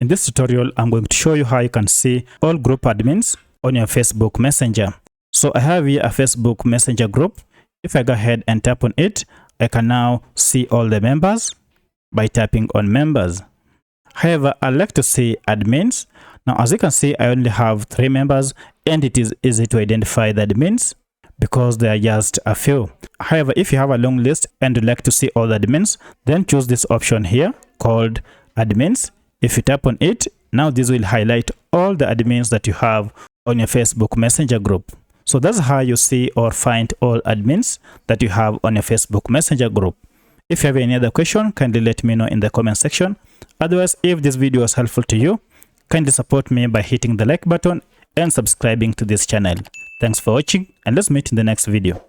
In this tutorial, I'm going to show you how you can see all group admins on your Facebook Messenger. So I have here a Facebook Messenger group. If I go ahead and tap on it, I can now see all the members by tapping on members. However, I'd like to see admins. Now, as you can see, I only have 3 members and it is easy to identify the admins because there are just a few. However, if you have a long list and you'd like to see all the admins, then choose this option here called admins. If you tap on it, now this will highlight all the admins that you have on your Facebook Messenger group. So that's how you see or find all admins that you have on your Facebook Messenger group. If you have any other question, kindly let me know in the comment section. Otherwise, if this video was helpful to you, kindly support me by hitting the like button and subscribing to this channel. Thanks for watching, and let's meet in the next video.